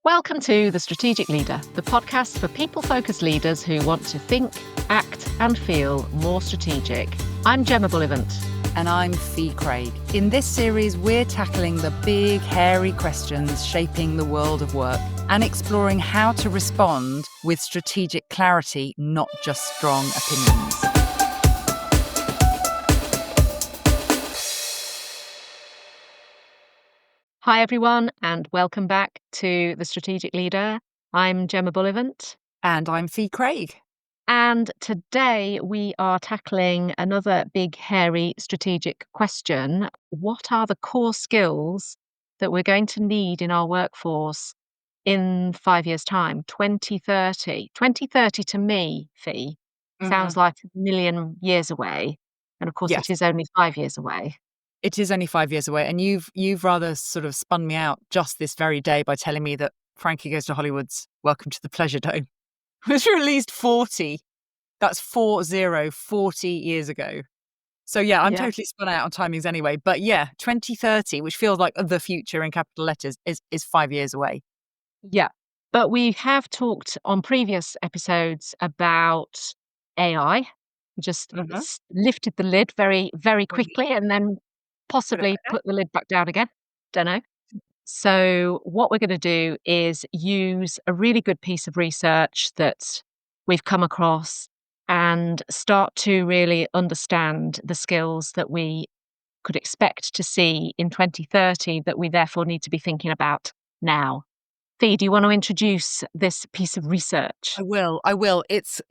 Welcome to The Strategic Leader, the podcast for people-focused leaders who want to think, act and feel more strategic. I'm Gemma Bullivant. And I'm Fee Craig. In this series, we're tackling the big, hairy questions shaping the world of work and exploring how to respond with strategic clarity, not just strong opinions. Hi, everyone, and welcome back to The Strategic Leader. I'm Gemma Bullivant. And I'm Fee Craig. And today we are tackling another big, hairy strategic question. What are the core skills that we're going to need in our workforce in 5 years' time, 2030? 2030 to me, Fee, sounds like a million years away. And of course, Yes. it is only 5 years away. It is only 5 years away. And you've rather sort of spun me out just this very day by telling me that Frankie Goes to Hollywood's Welcome to the Pleasure Dome was released 40 years ago. So yeah, I'm totally spun out on timings anyway. But yeah, 2030, which feels like the future in capital letters, is 5 years away. Yeah. But we have talked on previous episodes about AI. Just lifted the lid very, very quickly and then possibly put the lid back down again. Don't know. So what we're going to do is use a really good piece of research that we've come across and start to really understand the skills that we could expect to see in 2030 that we therefore need to be thinking about now. Fee, do you want to introduce this piece of research? I will. It's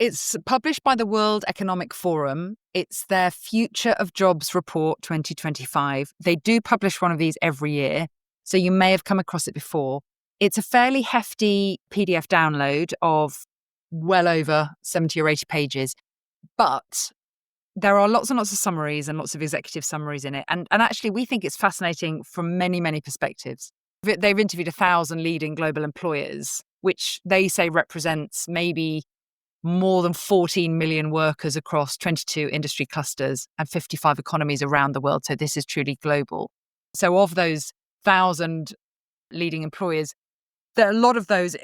published by the World Economic Forum. It's their Future of Jobs Report 2025. They do publish one of these every year, so you may have come across it before. It's a fairly hefty PDF download of well over 70 or 80 pages, but there are lots and lots of summaries and lots of executive summaries in it. And actually, we think it's fascinating from many, many perspectives. They've interviewed 1,000 leading global employers, which they say represents maybe more than 14 million workers across 22 industry clusters and 55 economies around the world. So this is truly global. So of those 1,000 leading employers, there are a lot of those,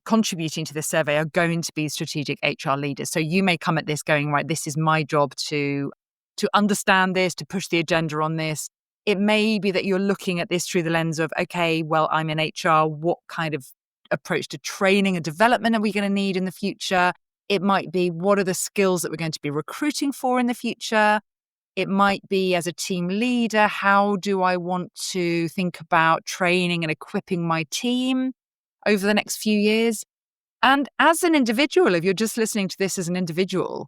contributing to this survey are going to be strategic HR leaders. So you may come at this going, right, this is my job to understand this, to push the agenda on this. It may be that you're looking at this through the lens of, okay, well, I'm in HR. What kind of approach to training and development are we going to need in the future? It might be, what are the skills that we're going to be recruiting for in the future? It might be, as a team leader, how do I want to think about training and equipping my team over the next few years? And as an individual, if you're just listening to this as an individual,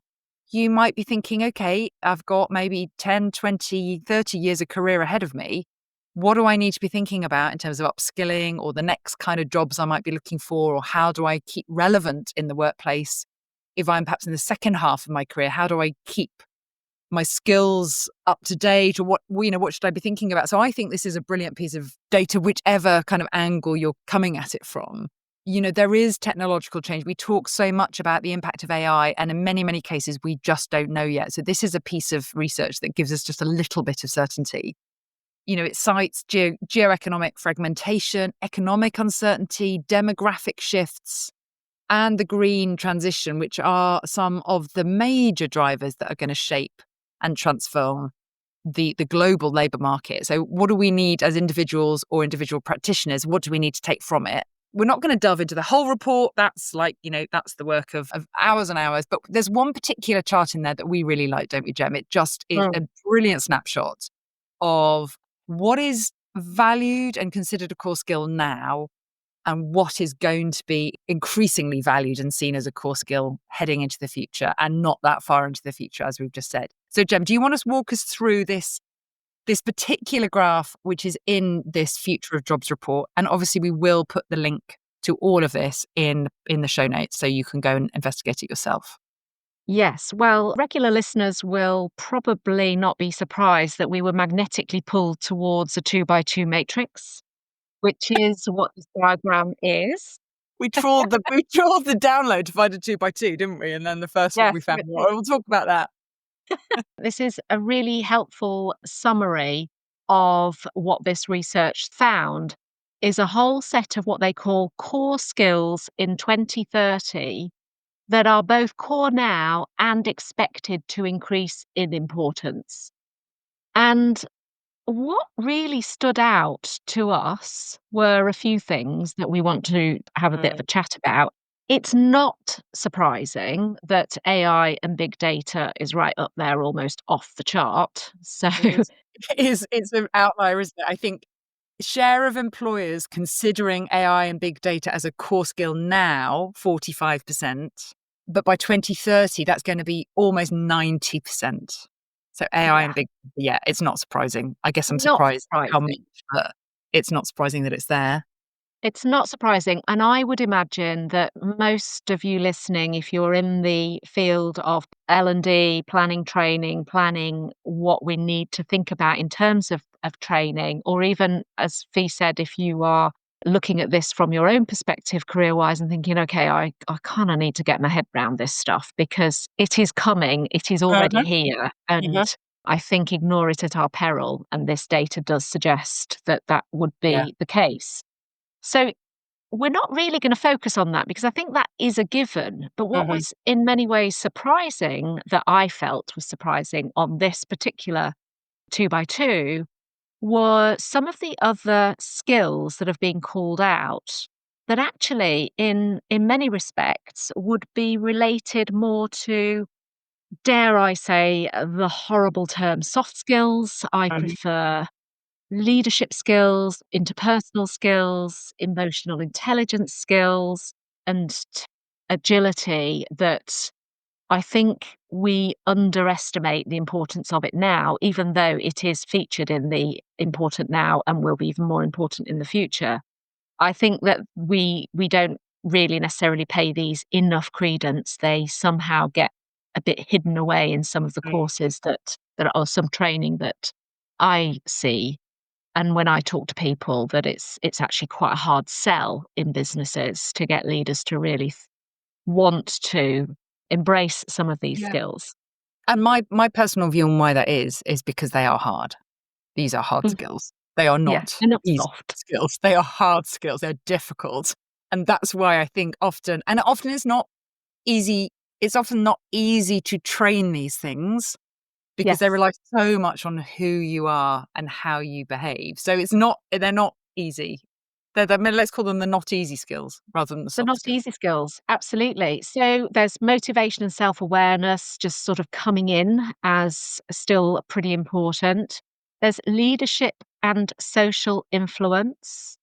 you might be thinking, okay, I've got maybe 10, 20, 30 years of career ahead of me. What do I need to be thinking about in terms of upskilling or the next kind of jobs I might be looking for? Or how do I keep relevant in the workplace? If I'm perhaps in the second half of my career, how do I keep my skills up to date? Or what should I be thinking about? So I think this is a brilliant piece of data, whichever kind of angle you're coming at it from. There is technological change. We talk so much about the impact of AI, and in many, many cases, we just don't know yet. So this is a piece of research that gives us just a little bit of certainty. It cites geoeconomic fragmentation, economic uncertainty, demographic shifts, and the green transition, which are some of the major drivers that are going to shape and transform the global labour market. So what do we need as individuals or individual practitioners? What do we need to take from it? We're not going to delve into the whole report. That's that's the work of hours and hours. But there's one particular chart in there that we really like, don't we, Gem? It just is a brilliant snapshot of what is valued and considered a core skill now and what is going to be increasingly valued and seen as a core skill heading into the future and not that far into the future, as we've just said. So, Gem, do you want to walk us through this particular graph, which is in this Future of Jobs report? And obviously we will put the link to all of this in the show notes so you can go and investigate it yourself. Yes. Well, regular listeners will probably not be surprised that we were magnetically pulled towards a 2x2 matrix, which is what this diagram is. We trawled the download to find a 2x2, didn't we? And then the first one we found. We'll talk about that. This is a really helpful summary of what this research found. is a whole set of what they call core skills in 2030 that are both core now and expected to increase in importance. And what really stood out to us were a few things that we want to have a bit of a Mm. chat about. It's not surprising that AI and big data is right up there, almost off the chart. So, It is. It's an outlier, isn't it? I think share of employers considering AI and big data as a core skill now, 45%, but by 2030, that's gonna be almost 90%. So AI yeah, and big, yeah, it's not surprising. I guess I'm not surprised how much, surprising. but it's not surprising that it's there. It's not surprising, and I would imagine that most of you listening, if you're in the field of L&D, planning, training, planning what we need to think about in terms of training, or even, as Fee said, if you are looking at this from your own perspective career-wise and thinking, "Okay, I kinda need to get my head around this stuff because it is coming, it is already Uh-huh. here, Uh-huh. and I think ignore it at our peril," and this data does suggest that that would Yeah. be the case. So we're not really going to focus on that because I think that is a given. But what Mhm. was in many ways surprising, that I felt was surprising on this particular two by two, were some of the other skills that have been called out that actually in many respects would be related more to, dare I say, the horrible term soft skills. I Mhm. prefer leadership skills, interpersonal skills, emotional intelligence skills, and agility, that I think we underestimate the importance of it now, even though it is featured in the important now and will be even more important in the future. I think that we don't really necessarily pay these enough credence. They somehow get a bit hidden away in some of the Mm. courses that are some training that I see, and when I talk to people, that it's actually quite a hard sell in businesses to get leaders to really want to embrace some of these Yeah. skills. And my personal view on why that is because they are hard. These are hard Mm, skills. They are yeah, not they're not easy soft. skills. They are hard skills. They're difficult. And that's why I think often it's not easy. It's often not easy to train these things because they Yes, rely so much on who you are and how you behave. So they're not easy. Let's call them the not easy skills rather than the they're soft not skills. easy skills, absolutely. So there's motivation and self-awareness just sort of coming in as still pretty important. There's leadership and social influence.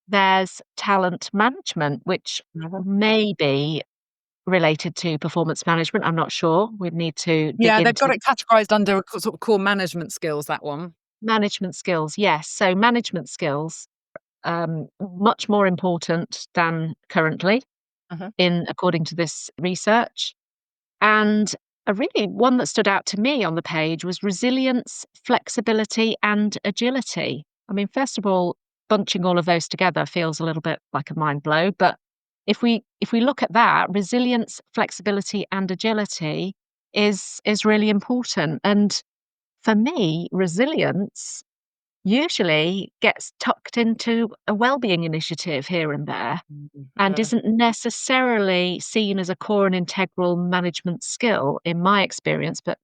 There's talent management, which Mhm. may be related to performance management. I'm not sure. We'd need to dig Yeah, they've got into it categorized under sort of core management skills, that one. management skills. Yes. So management skills, much more important than currently Mhm. in according to this research. And a really one that stood out to me on the page was resilience, flexibility, and agility. I mean, first of all, bunching all of those together feels a little bit like a mind blow. But if we look at that, resilience, flexibility, and agility is really important. And for me, resilience usually gets tucked into a well-being initiative here and there, Mhm. and isn't necessarily seen as a core and integral management skill in my experience, but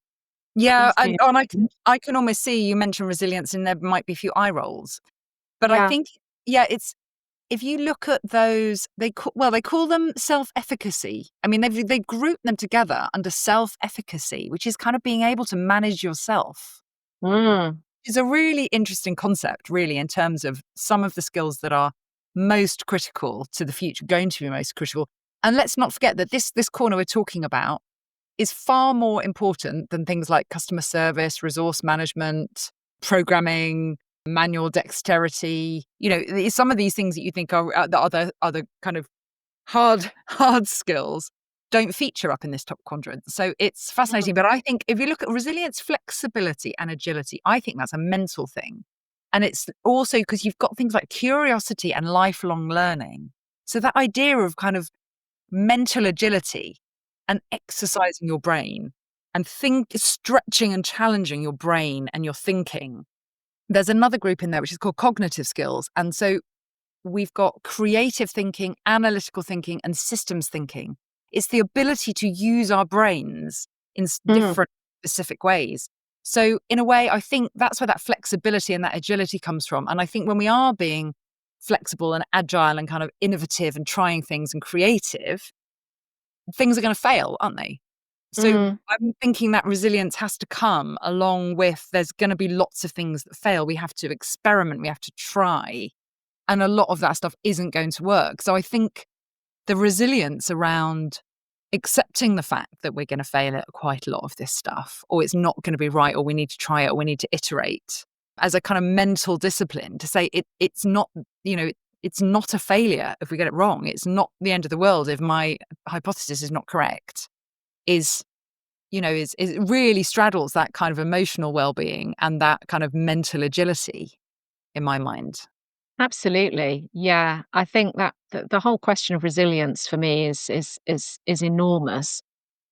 Yeah, please do. I can almost see you mentioned resilience and there might be a few eye rolls. But I Yeah. think, yeah, it's if you look at those, they call them self-efficacy. I mean, they group them together under self-efficacy, which is kind of being able to manage yourself. Mm. It's a really interesting concept, really, in terms of some of the skills that are most critical to the future, going to be most critical. And let's not forget that this corner we're talking about is far more important than things like customer service, resource management, programming, manual dexterity. Some of these things that you think are the other kind of hard skills don't feature up in this top quadrant. So it's fascinating. Mm. But I think if you look at resilience, flexibility, and agility, I think that's a mental thing. And it's also because you've got things like curiosity and lifelong learning. So that idea of kind of mental agility and exercising your brain and stretching and challenging your brain and your thinking. There's another group in there which is called cognitive skills. And so we've got creative thinking, analytical thinking, and systems thinking. It's the ability to use our brains in Mm, different specific ways. So, in a way, I think that's where that flexibility and that agility comes from. And I think when we are being flexible and agile and kind of innovative and trying things and creative, things are going to fail, aren't they? So mm. I'm thinking that resilience has to come along with there's going to be lots of things that fail. We have to experiment, we have to try. And a lot of that stuff isn't going to work. So I think the resilience around accepting the fact that we're going to fail at quite a lot of this stuff, or it's not going to be right, or we need to try it, or we need to iterate as a kind of mental discipline to say it's not, you know, it's not a failure if we get it wrong. It's not the end of the world if my hypothesis is not correct. Is is it really straddles that kind of emotional well-being and that kind of mental agility in my mind. Absolutely. Yeah. I think that the whole question of resilience for me is enormous.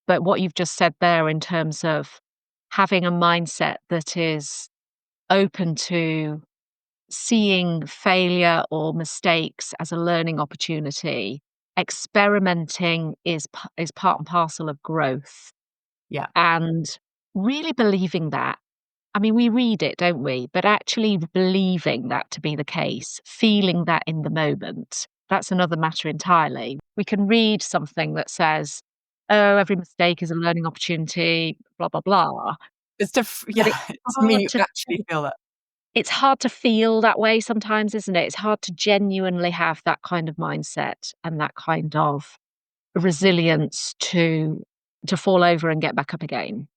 But what you've just said there in terms of having a mindset that is open to seeing failure or mistakes as a learning opportunity, experimenting is part and parcel of growth, Yeah. and really believing that. I mean, we read it, don't we? But actually believing that to be the case, feeling that in the moment, that's another matter entirely. We can read something that says, "Oh, every mistake is a learning opportunity, blah, blah, blah." But Yeah, it's me actually feel that. it's hard to feel that way sometimes, isn't it? It's hard to genuinely have that kind of mindset and that kind of resilience to fall over and get back up again.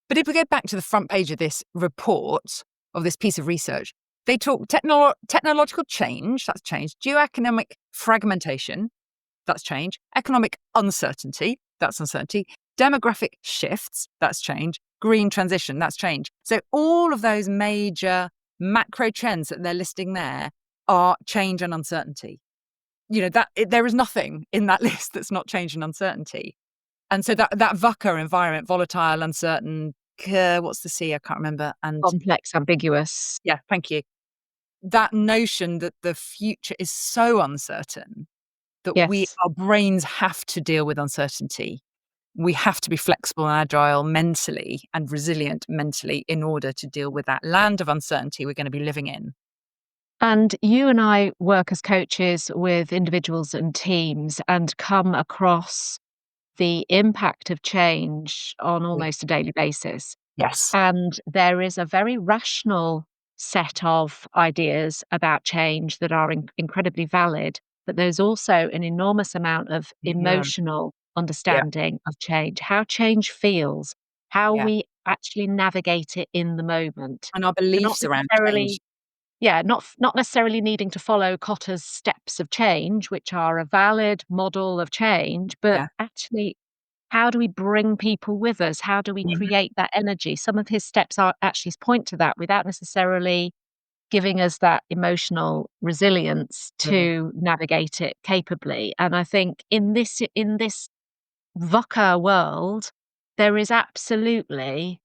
But if we go back to the front page of this report, of this piece of research, they talk technological change, that's change, geoeconomic fragmentation, that's change, economic uncertainty, that's uncertainty, demographic shifts, that's change, green transition, that's change. So all of those major macro trends that they're listing there are change and uncertainty. There is nothing in that list that's not change and uncertainty. And so that VUCA environment, volatile, uncertain, what's the C? I can't remember. And Complex, ambiguous. yeah, thank you. That notion that the future is so uncertain that Yes. our brains have to deal with uncertainty. We have to be flexible and agile mentally and resilient mentally in order to deal with that land of uncertainty we're going to be living in. And you and I work as coaches with individuals and teams and come across the impact of change on Yeah. almost a daily basis. Yes. And there is a very rational set of ideas about change that are incredibly valid, but there's also an enormous amount of Yeah. emotional Yeah. understanding of change, how change feels, how Yeah. we actually navigate it in the moment. And our So not beliefs around change. necessarily yeah, not necessarily needing to follow Kotter's steps of change, which are a valid model of change, but Yeah. actually, how do we bring people with us? How do we Mhm. create that energy? Some of his steps are actually point to that without necessarily giving us that emotional resilience Really. to navigate it capably. And I think in this VUCA world, there is absolutely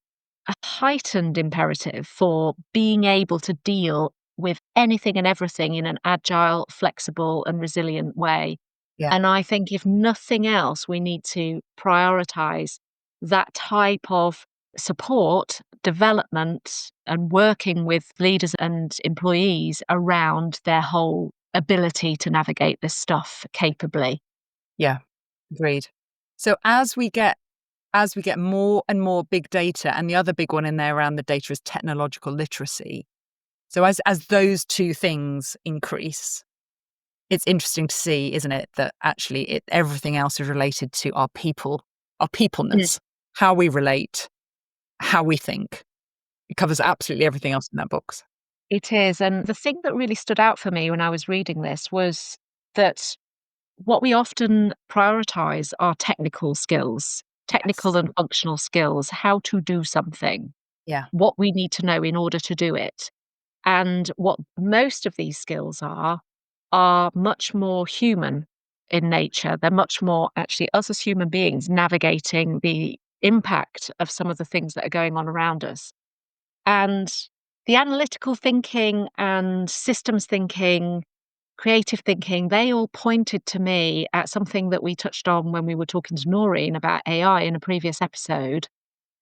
a heightened imperative for being able to deal with anything and everything in an agile, flexible, and resilient way. Yeah. And I think if nothing else, we need to prioritize that type of support, development, and working with leaders and employees around their whole ability to navigate this stuff capably. Yeah. Agreed. So as we get more and more big data, and the other big one in there around the data is technological literacy. So as those two things increase, it's interesting to see, isn't it, that actually everything else is related to our people, our peopleness, how we relate, how we think. It covers absolutely everything else in that box. It is, and the thing that really stood out for me when I was reading this was that what we often prioritize are technical skills, technical Yes. and functional skills, how to do something, Yeah. what we need to know in order to do it. And what most of these skills are much more human in nature. They're much more actually us as human beings navigating the impact of some of the things that are going on around us. And the analytical thinking and systems thinking creative thinking, they all pointed to me at something that we touched on when we were talking to Noreen about AI in a previous episode,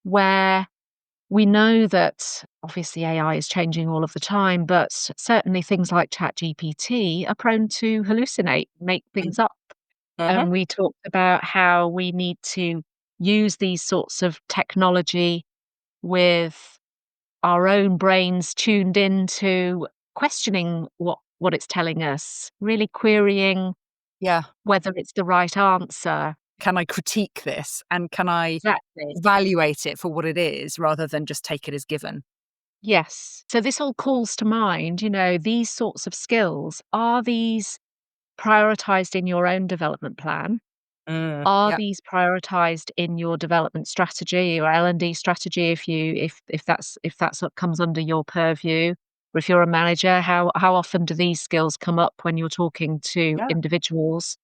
where we know that obviously AI is changing all of the time, but certainly things like ChatGPT are prone to hallucinate, make things up. Uh-huh. And we talked about how we need to use these sorts of technology with our own brains tuned into questioning what it's telling us, really querying Yeah. whether it's the right answer. Can I critique this and can I Exactly. evaluate it for what it is rather than just take it as given? Yes. So this all calls to mind, these sorts of skills. Are these prioritized in your own development plan? Are Yeah. these prioritized in your development strategy or L&D strategy if that's what comes under your purview? Or if you're a manager, how often do these skills come up when you're talking to Yeah. individuals?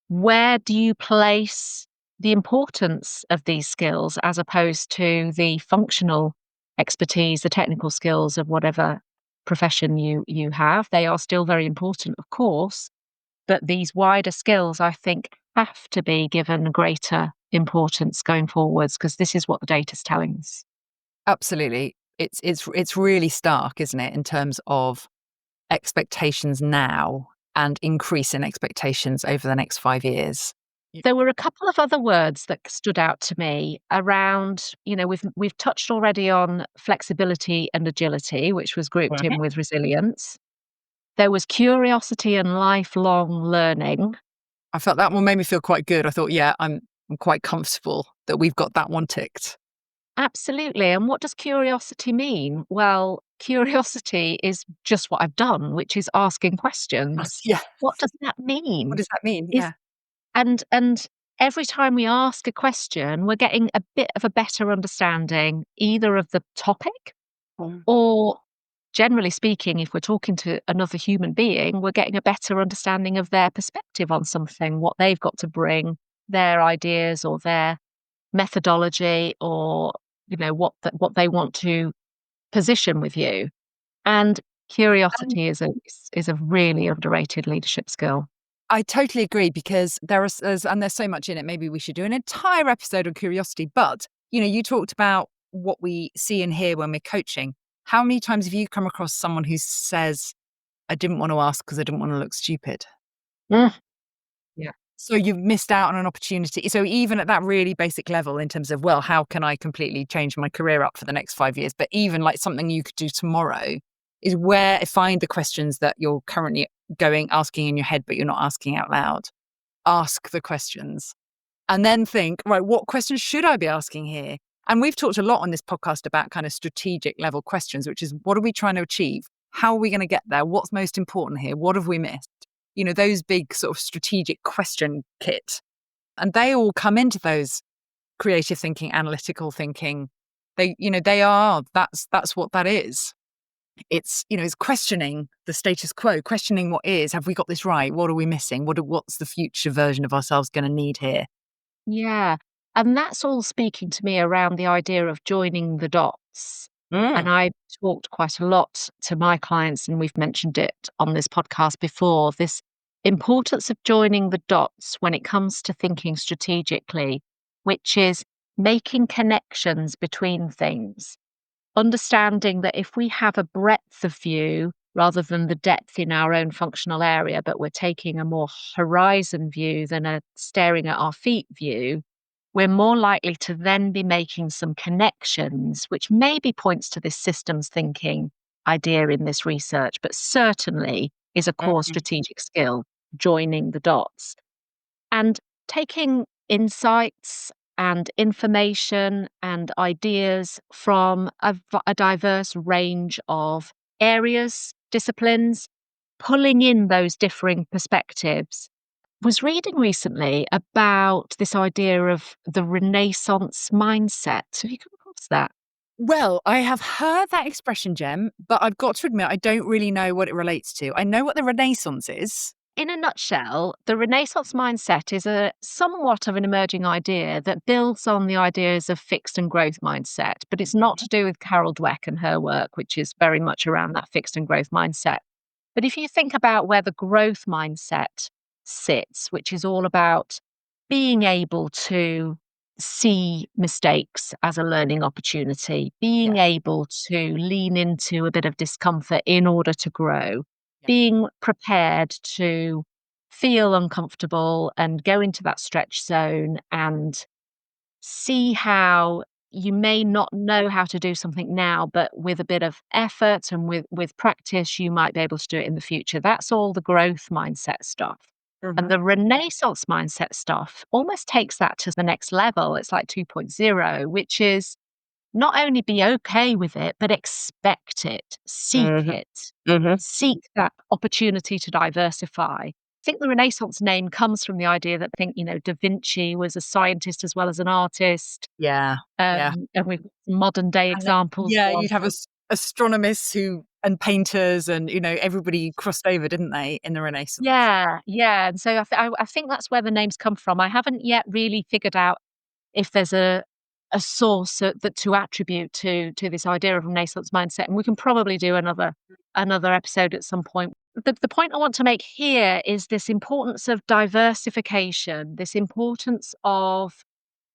Where do you place the importance of these skills as opposed to the functional expertise, the technical skills of whatever profession you have? They are still very important, of course, but these wider skills, I think, have to be given greater importance going forwards because this is what the data's telling us. Absolutely. It's really stark, isn't it, in terms of expectations now and increase in expectations over the next 5 years. Y There were a couple of other words that stood out to me around, we've touched already on flexibility and agility, which was grouped in Mhm. with resilience. There was curiosity and lifelong learning. I felt that one made me feel quite good. I thought, yeah, I'm quite comfortable that we've got that one ticked. Absolutely. And what does curiosity mean? Well, curiosity is just what I've done, which is asking questions. Yeah. What does that What mean? does that mean? Is Yeah. and every time we ask a question, we're getting a bit of a better understanding either of the topic Mm. or generally speaking, if we're talking to another human being, we're getting a better understanding of their perspective on something, what they've got to bring, their ideas or their methodology or, what they want to position with you. And curiosity is a really underrated leadership skill. I totally agree because there's so much in it. Maybe we should do an entire episode on curiosity. But you talked about what we see and hear when we're coaching. How many times have you come across someone who says, "I didn't want to ask because I didn't want to look stupid"? Mm. Yeah. So you've missed out on an opportunity. So even at that really basic level, in terms of, well, how can I completely change my career up for the next 5 years? But even like something you could do tomorrow is where find the questions that you're currently asking in your head, but you're not asking out loud. Ask the questions and then think, right, what questions should I be asking here? And we've talked a lot on this podcast about kind of strategic level questions, which is what are we trying to achieve? How are we going to get there? What's most important here? What have we missed? Those big sort of strategic question kit. And they all come into those creative thinking, analytical thinking. That's what that is. It's questioning the status quo, questioning what is, have we got this right? What are we missing? What's the future version of ourselves going to need here? Yeah, and that's all speaking to me around the idea of joining the dots. And Mm. I talked quite a lot to my clients, and we've mentioned it on this podcast before, this importance of joining the dots when it comes to thinking strategically, which is making connections between things. Understanding that if we have a breadth of view rather than the depth in our own functional area, but we're taking a more horizon view than a staring at our feet view, we're more likely to then be making some connections, which maybe points to this systems thinking idea in this research, but certainly is a core Mhm. strategic skill, joining the dots. And taking insights and information and ideas from a diverse range of areas, disciplines, pulling in those differing perspectives. Was reading recently about this idea of the Renaissance mindset. Have you come across that? Well, I have heard that expression, Jem, but I've got to admit, I don't really know what it relates to. I know what the Renaissance is. In a nutshell, the Renaissance mindset is a somewhat of an emerging idea that builds on the ideas of fixed and growth mindset, but it's not Mhm. to do with Carol Dweck and her work, which is very much around that fixed and growth mindset. But if you think about where the growth mindset sits, which is all about being able to see mistakes as a learning opportunity, being Yeah. able to lean into a bit of discomfort in order to grow, Yeah. being prepared to feel uncomfortable and go into that stretch zone and see how you may not know how to do something now, but with a bit of effort and with practice, you might be able to do it in the future. That's all the growth mindset stuff. And Mhm. the Renaissance mindset stuff almost takes that to the next level. It's like 2.0, which is not only be okay with it, but expect it, Mhm. Mhm. seek that opportunity to diversify. I think the Renaissance name comes from the idea that I think, Da Vinci was a scientist as well as an artist. Yeah. Yeah. And we've got modern day And then examples yeah, of you'd have astronomers who and painters and, everybody crossed over, didn't they, in the Renaissance? yeah, yeah. And so I think that's where the names come from. I haven't yet really figured out if there's a source that to attribute to this idea of Renaissance mindset, and we can probably do another episode at some point. The point I want to make here is this importance of diversification, this importance of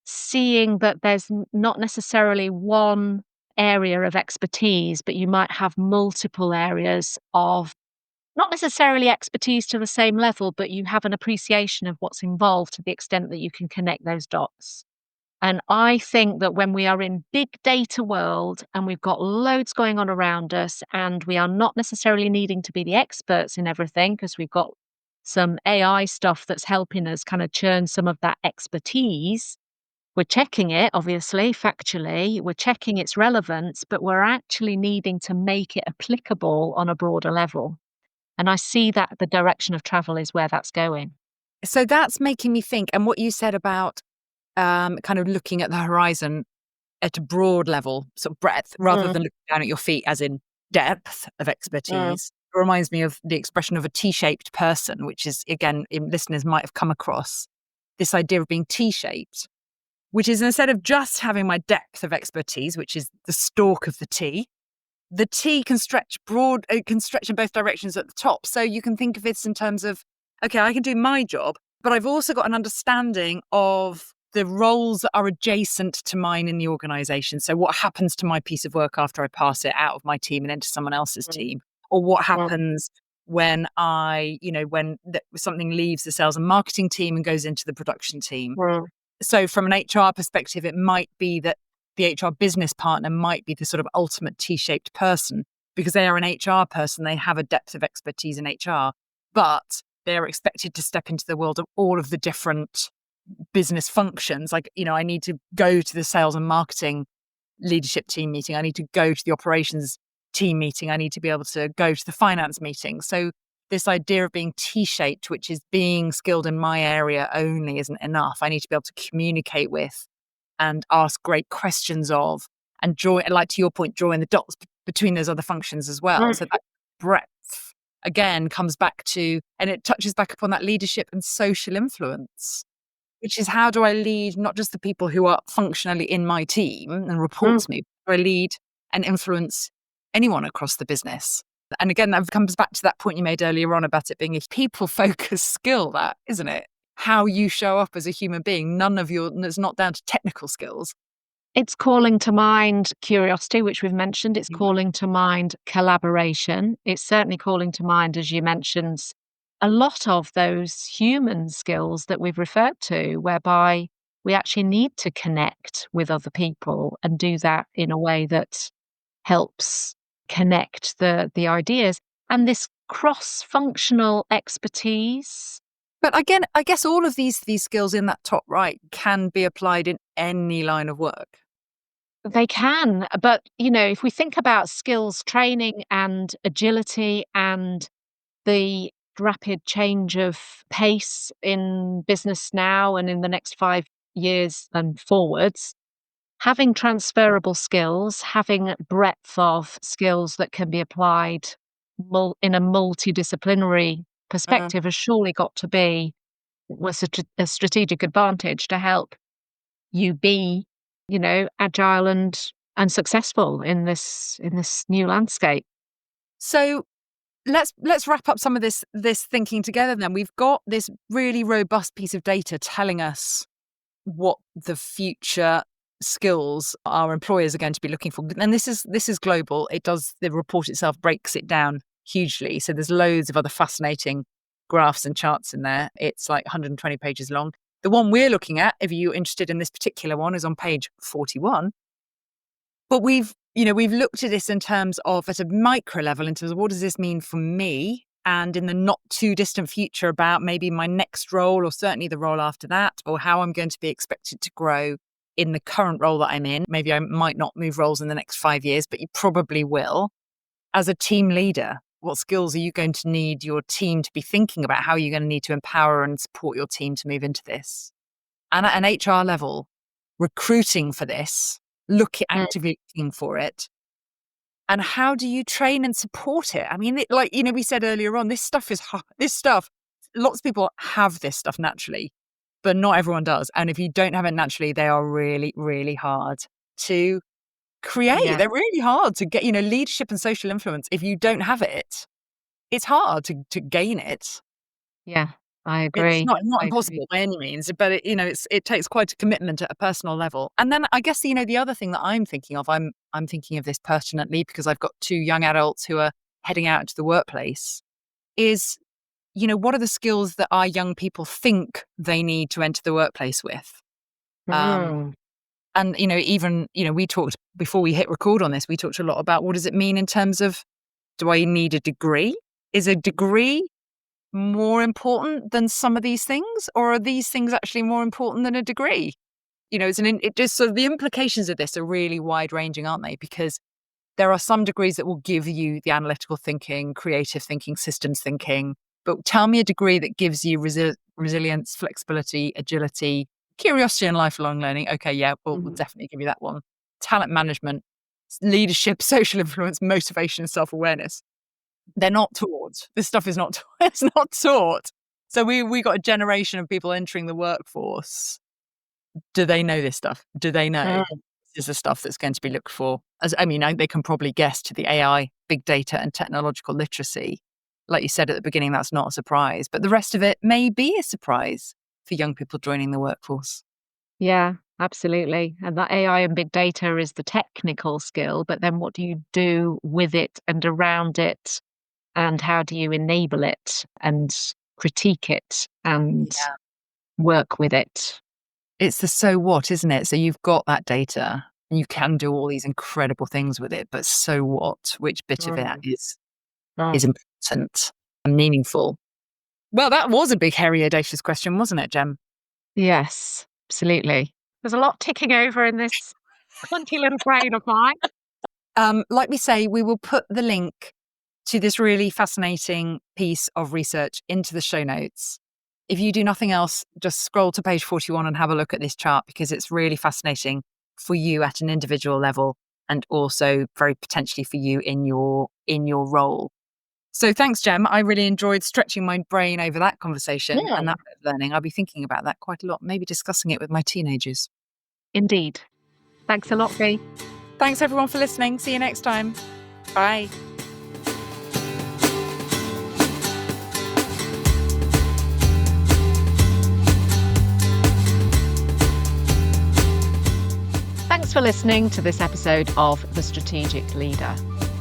seeing that there's not necessarily one area of expertise, but you might have multiple areas of not necessarily expertise to the same level, but you have an appreciation of what's involved to the extent that you can connect those dots. And I think that when we are in big data world and we've got loads going on around us and we are not necessarily needing to be the experts in everything because we've got some AI stuff that's helping us kind of churn some of that expertise. We're checking it, obviously, factually, we're checking its relevance, but we're actually needing to make it applicable on a broader level. And I see that the direction of travel is where that's going. So that's making me think, and what you said about kind of looking at the horizon at a broad level, sort of breadth, rather Mm, than looking down at your feet, as in depth of mm, expertise. It reminds me of the expression of a T-shaped person, which is, again, listeners might have come across this idea of being T-shaped, which is instead of just having my depth of expertise, which is the stalk of the T can stretch broad, it can stretch in both directions at the top. So you can think of this in terms of, okay, I can do my job, but I've also got an understanding of the roles that are adjacent to mine in the organization. So what happens to my piece of work after I pass it out of my team and into someone else's mm, team? Or what mm, happens when something leaves the sales and marketing team and goes into the production team? mm, So from an HR perspective, it might be that the HR business partner might be the sort of ultimate T-shaped person because they are an HR person. They have a depth of expertise in HR, but they are expected to step into the world of all of the different business functions. Like, I need to go to the sales and marketing leadership team meeting. I need to go to the operations team meeting. I need to be able to go to the finance meeting. So this idea of being T-shaped, which is being skilled in my area only, isn't enough. I need to be able to communicate with and ask great questions of and join, like to your point, drawing the dots between those other functions as well. mm, So that breadth again comes back to, and it touches back upon that leadership and social influence, which is how do I lead not just the people who are functionally in my team and report mm. to me, but do I lead and influence anyone across the business? And again, that comes back to that point you made earlier on about it being a people focused skill, that isn't it? How you show up as a human being, it's not down to technical skills. It's calling to mind curiosity, which we've mentioned. It's Mhm. calling to mind collaboration. It's certainly calling to mind, as you mentioned, a lot of those human skills that we've referred to, whereby we actually need to connect with other people and do that in a way that helps connect the ideas. And this cross-functional expertise. But again, I guess all of these skills in that top right can be applied in any line of work. They can, but, if we think about skills training and agility and the rapid change of pace in business now and in the next 5 years and forwards, having transferable skills, having breadth of skills that can be applied in a multidisciplinary Mhm. perspective has surely got to be was a strategic advantage to help you be, agile and successful in this new landscape. So let's wrap up some of this thinking together then. We've got this really robust piece of data telling us what the future skills our employers are going to be looking for. And this is global. The report itself breaks it down hugely. So there's loads of other fascinating graphs and charts in there. It's like 120 pages long. The one we're looking at, if you're interested in this particular one, is on page 41. But we've looked at this in terms of, at a micro level, in terms of what does this mean for me, and in the not too distant future about maybe my next role, or certainly the role after that, or how I'm going to be expected to grow in the current role that I'm in. Maybe I might not move roles in the next 5 years, but you probably will. As a team leader, what skills are you going to need your team to be thinking about? How are you going to need to empower and support your team to move into this? And at an HR level, recruiting for this, actively looking for it. And how do you train and support it? I mean, we said earlier on, this stuff is hard. Lots of people have this stuff naturally, but not everyone does. And if you don't have it naturally, they are really, really hard to create. Yeah. They're really hard to get, leadership and social influence. If you don't have it, it's hard to gain it. Yeah, I agree. It's not impossible by any means, but it takes quite a commitment at a personal level. And then I guess, the other thing that I'm thinking of, I'm thinking of this pertinently because I've got 2 young adults who are heading out into the workplace, is, what are the skills that our young people think they need to enter the workplace with? And, we talked before we hit record on this, we talked a lot about what does it mean in terms of, do I need a degree? Is a degree more important than some of these things, or are these things actually more important than a degree? So the implications of this are really wide ranging, aren't they? Because there are some degrees that will give you the analytical thinking, creative thinking, systems thinking, but tell me a degree that gives you resilience, flexibility, agility, curiosity, and lifelong learning. Okay, yeah, we'll definitely give you that one. Talent management, leadership, social influence, motivation, self-awareness. They're not taught. This stuff is not it's not taught. So we got a generation of people entering the workforce. Do they know this stuff? Do they know this is the stuff that's going to be looked for? They can probably guess to the AI, big data, and technological literacy. Like you said at the beginning, that's not a surprise. But the rest of it may be a surprise for young people joining the workforce. Yeah, absolutely. And that AI and big data is the technical skill, but then what do you do with it and around it? And how do you enable it and critique it and work with it? It's the so what, isn't it? So you've got that data and you can do all these incredible things with it, but so what? Which bit of it is important and meaningful? Well, that was a big, hairy, audacious question, wasn't it, Jem? Yes, absolutely. There's a lot ticking over in this clunky little brain of mine. Like we say, we will put the link to this really fascinating piece of research into the show notes. If you do nothing else, just scroll to page 41 and have a look at this chart, because it's really fascinating for you at an individual level, and also very potentially for you in your role. So thanks, Jem. I really enjoyed stretching my brain over that conversation and that learning. I'll be thinking about that quite a lot, maybe discussing it with my teenagers. Indeed. Thanks a lot, Bea. Thanks, everyone, for listening. See you next time. Bye. Thanks for listening to this episode of The Strategic Leader.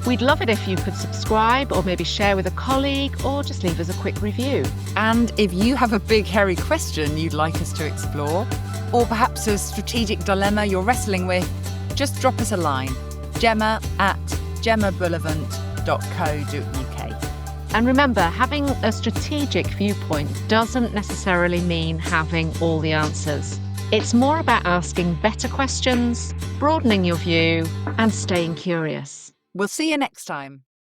We'd love it if you could subscribe, or maybe share with a colleague, or just leave us a quick review. And if you have a big, hairy question you'd like us to explore, or perhaps a strategic dilemma you're wrestling with, just drop us a line. gemma@gemmabullivant.co.uk. And remember, having a strategic viewpoint doesn't necessarily mean having all the answers. It's more about asking better questions, broadening your view, and staying curious. We'll see you next time.